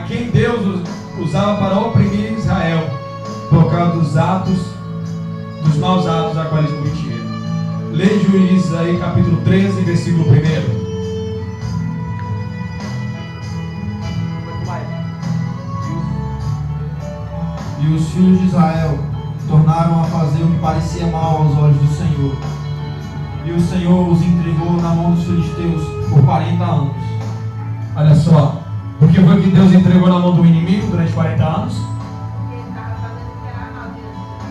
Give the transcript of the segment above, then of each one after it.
quem Deus usava para oprimir Israel, por causa dos maus atos a quais eles cometiam. Leia Juízes aí, capítulo 13, versículo 1. E os filhos de Israel tornaram a fazer o que parecia mal aos olhos do Senhor. E o Senhor os entregou na mão dos filisteus por 40 anos. Olha só, por que foi que Deus entregou na mão do inimigo durante 40 anos?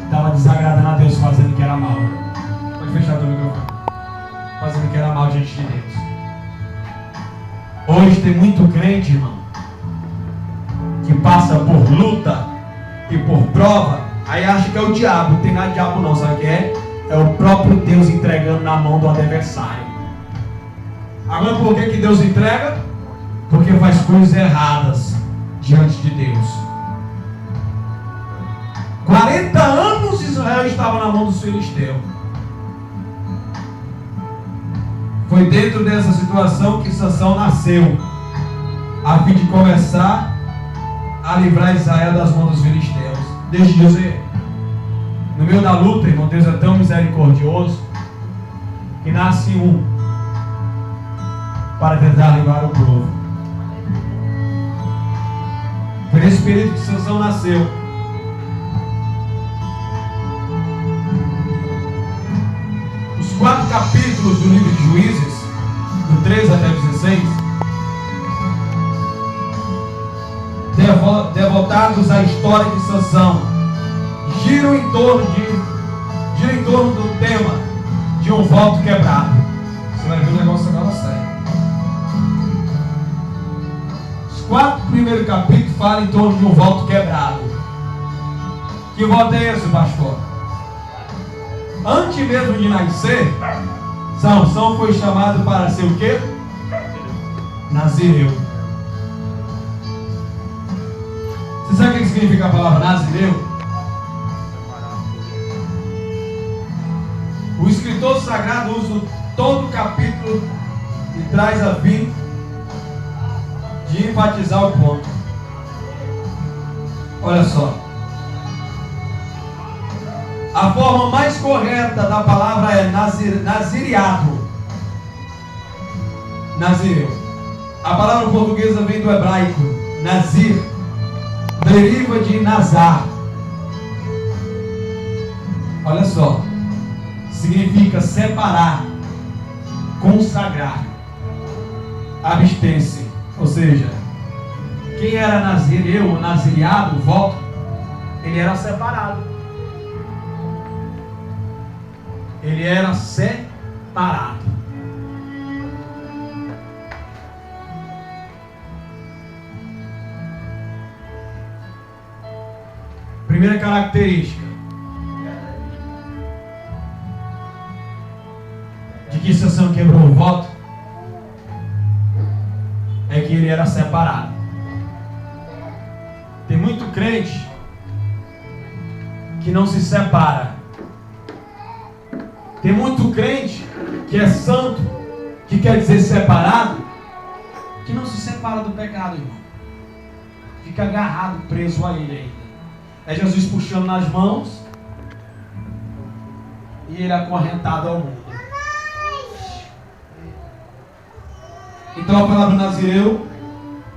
Estava desagradando a Deus, fazendo que era mal. Pode fechar o teu microfone. Fazendo que era mal diante de Deus. Hoje tem muito crente, irmão, que passa por luta e por prova, aí acha que é o diabo. Não tem nada de diabo não, sabe o que é? É o próprio Deus entregando na mão do adversário. Agora por que Deus entrega? Porque faz coisas erradas diante de Deus. 40 anos Israel estava na mão dos filisteus. Foi dentro dessa situação que Sansão nasceu, a fim de começar a livrar Israel das mãos dos filisteus. Deixa eu dizer, no meio da luta, irmão, Deus é tão misericordioso que nasce um para tentar livrar o povo. Foi nesse período que Sansão nasceu. Os 4 capítulos do livro de Juízes, do 13 até 16, devotados à história de Sansão, giram em torno do tema de um voto quebrado. Você vai ver o negócio agora sério. Os 4 primeiros capítulos falam em torno de um voto quebrado. Que voto é esse, pastor? Antes mesmo de nascer, Sansão foi chamado para ser o quê? Nazireu. Você sabe o que significa a palavra Nazireu? O escritor sagrado usa todo o capítulo e traz a fim de enfatizar o ponto. Olha só. A forma mais correta da palavra é nazireado. Nazireu. A palavra portuguesa vem do hebraico, nazir, deriva de nazar. Olha só. Significa separar, consagrar, abster-se. Ou seja, quem era nazireu ou nazireado, voto, ele era separado. Ele era separado. Primeira característica de que Sansão quebrou o voto é que ele era separado. Tem muito crente que não se separa. Tem muito crente que é santo, que quer dizer separado, que não se separa do pecado, irmão. Fica agarrado, preso a ele ainda. É Jesus puxando nas mãos e ele acorrentado ao mundo. Então a palavra nazireu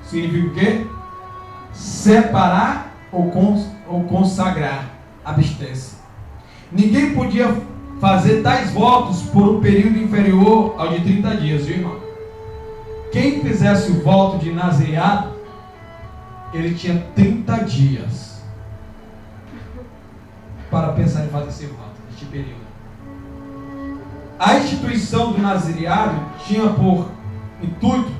significa o quê? Separar ou consagrar, abster-se. Ninguém podia fazer tais votos por um período inferior ao de 30 dias, viu, irmão? Quem fizesse o voto de nazireado, ele tinha 30 dias para pensar em fazer esse voto, neste período. A instituição do nazireado tinha por intuito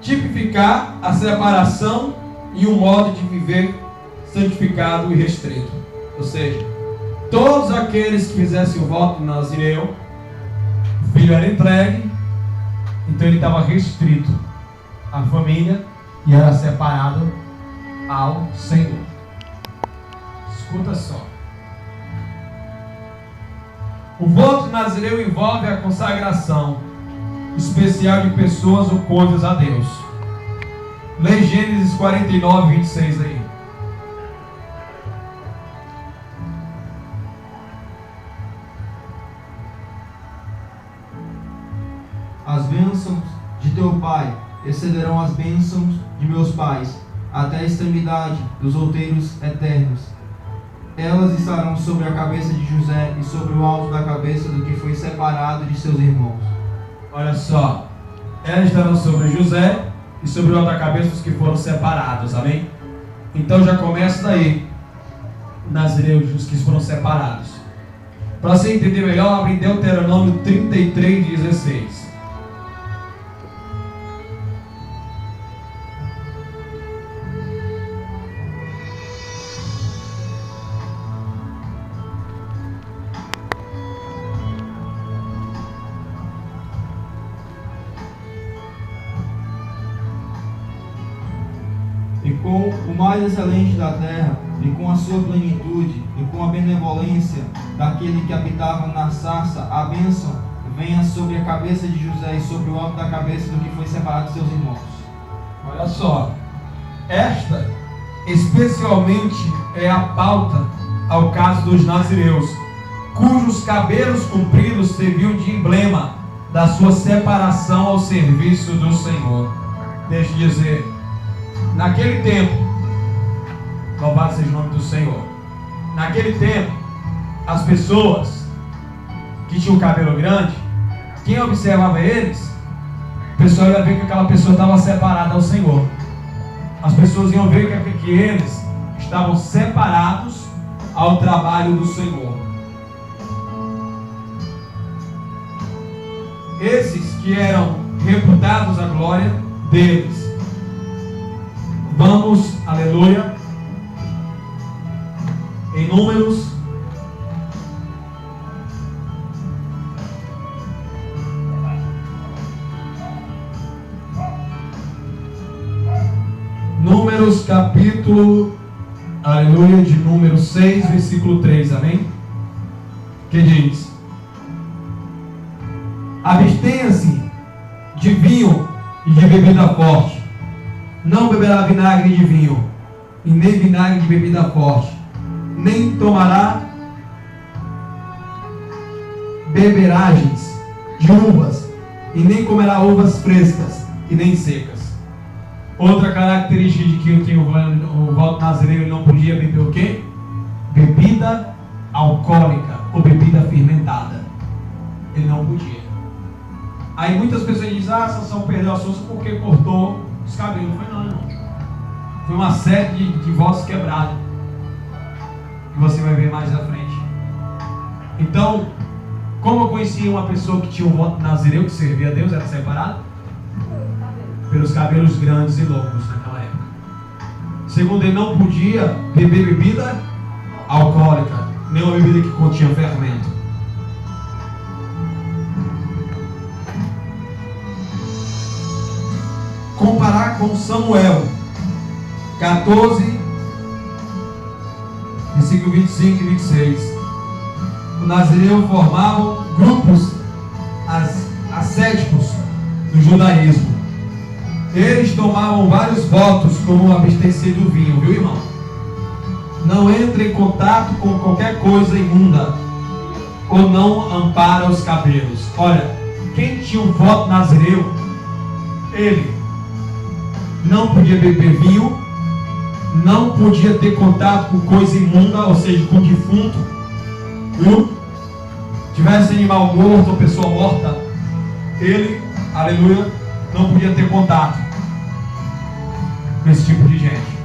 tipificar a separação e um modo de viver santificado e restrito. Ou seja, todos aqueles que fizessem o voto de nazireu, o filho era entregue, então ele estava restrito à família e era separado ao Senhor. Escuta só. O voto nazireu envolve a consagração, especial de pessoas ou coisas a Deus. Lê Gênesis 49, 26 aí. As bênçãos de teu pai excederão as bênçãos de meus pais, até a extremidade dos outeiros eternos. Elas estarão sobre a cabeça de José e sobre o alto da cabeça do que foi separado de seus irmãos. Olha só, elas estarão sobre José e sobre o alto da cabeça dos que foram separados, amém? Então já começa daí, nazireus, os que foram separados. Para você entender melhor, abre Deuteronômio 33, 16. E com o mais excelente da terra, e com a sua plenitude, e com a benevolência daquele que habitava na sarça, a bênção venha sobre a cabeça de José e sobre o alto da cabeça do que foi separado de seus irmãos. Olha só, esta especialmente é a pauta ao caso dos nazireus, cujos cabelos compridos serviam de emblema da sua separação ao serviço do Senhor. Deixa eu dizer, naquele tempo, louvado seja o nome do Senhor, naquele tempo, as pessoas que tinham cabelo grande, quem observava eles, o pessoal ia ver que aquela pessoa estava separada ao Senhor. As pessoas iam ver que eles estavam separados ao trabalho do Senhor. Esses que eram reputados à glória deles. Vamos, aleluia, em Números 'Números capítulo, aleluia, de número 6, versículo 3, amém? Que diz: abstenha-se de vinho e de bebida forte, não beberá vinagre de vinho, e nem vinagre de bebida forte, nem tomará beberagens de uvas, e nem comerá uvas frescas e nem secas. Outra característica de que o voto nazireu não podia beber o quê? Bebida alcoólica ou bebida fermentada. Ele não podia. Aí muitas pessoas dizem: ah, Sansão perdeu a força porque cortou os cabelos. Não foi não, irmão. Foi uma série de votos quebrados, que você vai ver mais à frente. Então, como eu conhecia uma pessoa que tinha um voto nazireu, que servia a Deus, era separado? Pelos cabelos grandes e longos naquela época. Segundo, ele não podia beber bebida alcoólica, nem uma bebida que continha fermento. Comparar com Samuel 14, versículo 25 e 26. O nazireu formavam grupos ascéticos do judaísmo. Eles tomavam vários votos, como abster-se do vinho, viu, irmão? Não entre em contato com qualquer coisa imunda, ou não ampara os cabelos. Olha, quem tinha um voto nazireu, ele não podia beber vinho, não podia ter contato com coisa imunda, ou seja, com defunto, viu? Tivesse animal morto ou pessoa morta, ele, aleluia, não podia ter contato com esse tipo de gente.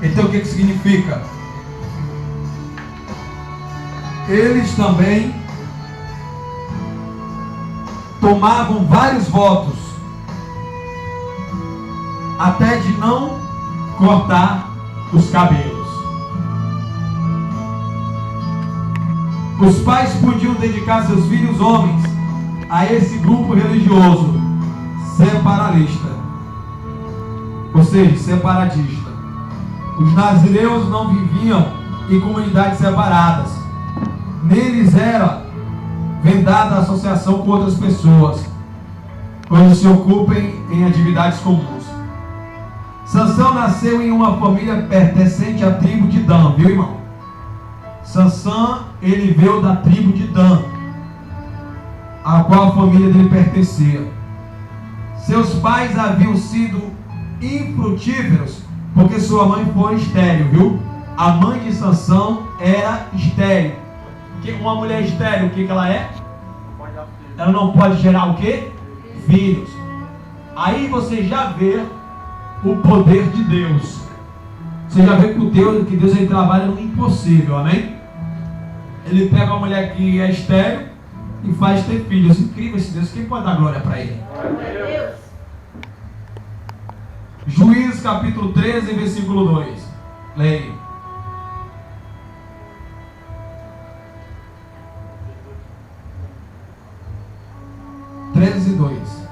Então o que significa? Eles também tomavam vários votos, até de não cortar os cabelos. Os pais podiam dedicar seus filhos homens a esse grupo religioso separatista, ou seja, separatista. Os nazireus não viviam em comunidades separadas. Neles era vedada a associação com outras pessoas. quando se ocupem em atividades comuns. Sansão nasceu em uma família pertencente à tribo de Dan, viu, irmão? Sansão, ele veio da tribo de Dan, a qual a família dele pertencia. Seus pais haviam sido infrutíferos, porque sua mãe foi estéril, viu? A mãe de Sansão era estéril. Uma mulher estéril, o que ela é? Ela não pode gerar o quê? Filhos. Aí você já vê o poder de Deus. Você já vê que Deus ele trabalha no impossível, amém? Ele pega uma mulher que é estéril e faz ter filhos. Incrível esse Deus. Quem pode dar glória para ele? Juízes capítulo 13, versículo 2. Leia. E 2.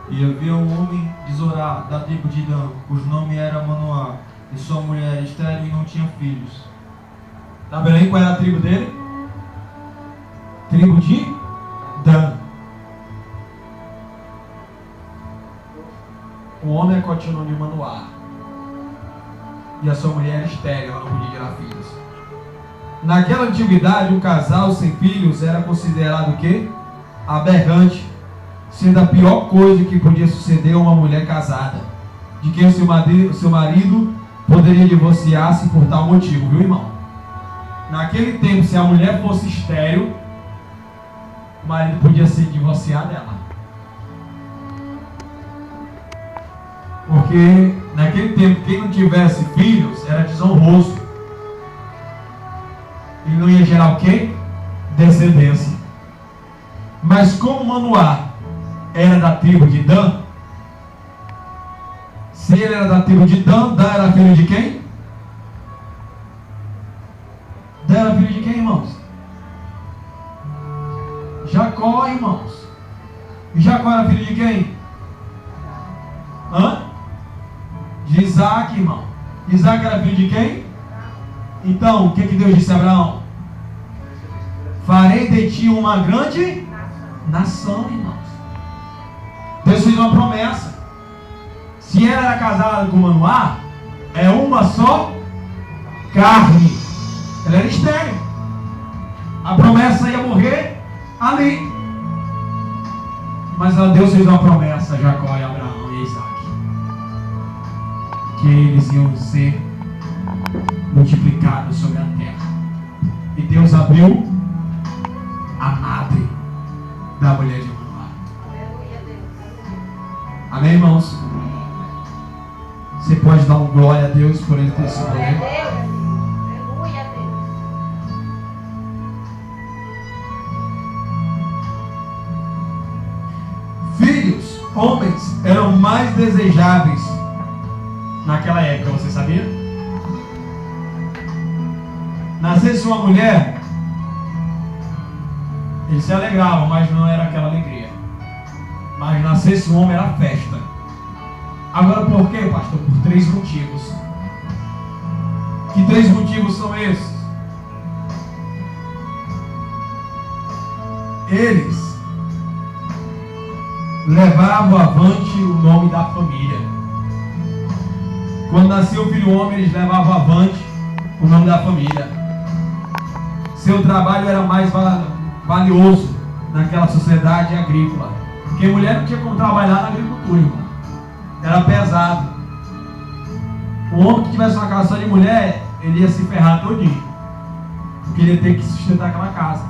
E havia um homem de Zorá, da tribo de Dan, cujo nome era Manoá, e sua mulher era estéril e não tinha filhos. Tá vendo aí qual era a tribo dele? Tribo de Dan. O homem é continuou de Manoá. E a sua mulher era estéril, ela não podia gerar filhos. Naquela antiguidade, um casal sem filhos era considerado o quê? Aberrante, sendo a pior coisa que podia suceder a uma mulher casada, de quem o seu marido poderia divorciar-se por tal motivo, viu, irmão? Naquele tempo, se a mulher fosse estéril, o marido podia se divorciar dela. Porque naquele tempo, quem não tivesse filhos era desonroso. Ele não ia gerar o quê? Descendência. Mas como Manoá era da tribo de Dan, se ele era da tribo de Dan, Dan era filho de quem? Dan era filho de quem, irmãos? Jacó, irmãos. E Jacó era filho de quem? Hã? De Isaac, irmão. Isaac era filho de quem? Então, o que Deus disse a Abraão? Farei de ti uma grande nação, irmãos. Deus fez uma promessa. Se ela era casada com Manoá, é uma só carne. Ela era estéril. A promessa ia morrer ali. Mas Deus fez uma promessa a Jacó e Abraão e Isaac, que eles iam ser multiplicados sobre a terra. E Deus abriu a madre da mulher de Manoá. Amém, irmãos? Você pode dar um glória a Deus por ele ter esse poder? Aleluia, Deus. Filhos, homens, eram mais desejáveis naquela época, você sabia? Nascesse uma mulher, eles se alegravam, mas não era aquela alegria. Mas nascesse um homem era festa. Agora por quê, pastor? Por 3 motivos. Que 3 motivos são esses? Eles levavam avante o nome da família. Quando nascia o filho homem, eles levavam avante o nome da família. Seu trabalho era mais valioso naquela sociedade agrícola, porque mulher não tinha como trabalhar na agricultura, irmão. Era pesado. O homem que tivesse uma casa só de mulher, ele ia se ferrar todinho, porque ele ia ter que sustentar aquela casa.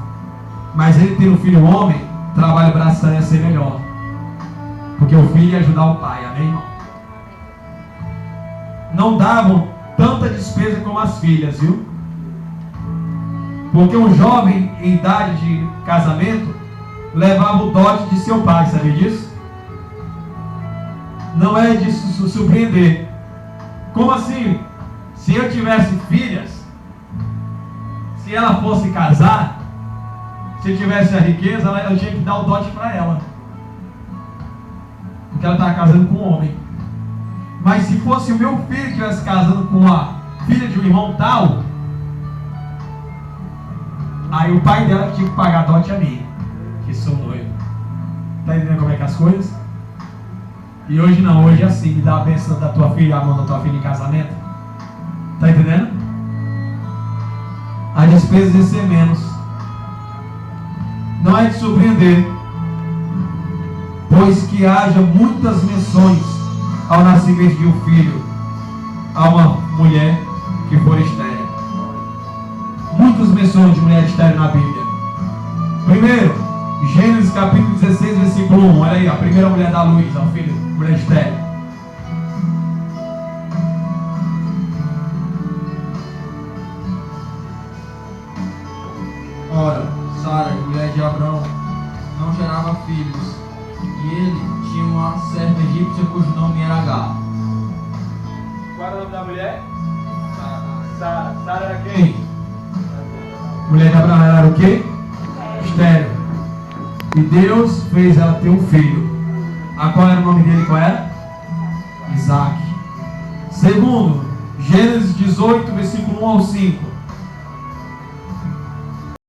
Mas ele ter um filho homem, o trabalho braçal ia ser melhor, porque o filho ia ajudar o pai, amém, irmão? Não davam tanta despesa como as filhas, viu? Porque um jovem em idade de casamento levava o dote de seu pai, sabia disso? Não é de se surpreender. Como assim? Se eu tivesse filhas, se ela fosse casar, se eu tivesse a riqueza, eu tinha que dar o dote para ela, porque ela estava casando com um homem. Mas se fosse o meu filho que estivesse casando com a filha de um irmão tal, Aí o pai dela tinha que pagar dote a mim, que sou noivo. Tá entendendo como é que é as coisas? E hoje não, hoje é assim, me dá a bênção da tua filha, a mão da tua filha em casamento. Tá entendendo? A despesa de ser menos. Não é de surpreender, pois que haja muitas menções ao nascimento de um filho a uma mulher que for estéril. Muitas menções de mulher estéril na Bíblia. Primeiro, Gênesis capítulo 16, versículo 1. Olha aí, a primeira mulher da luz ao filho, mulher estéril. Ora, Sara, mulher de Abraão, não gerava filhos, e ele tinha uma serva egípcia cujo nome era Agar. Qual era o nome da mulher? Sara. Sara era quem? Mulher de Abraão era o quê? Estéril. E Deus fez ela ter um filho. A qual era o nome dele? Qual era? Isaac. Segundo, Gênesis 18, versículo 1 ao 5.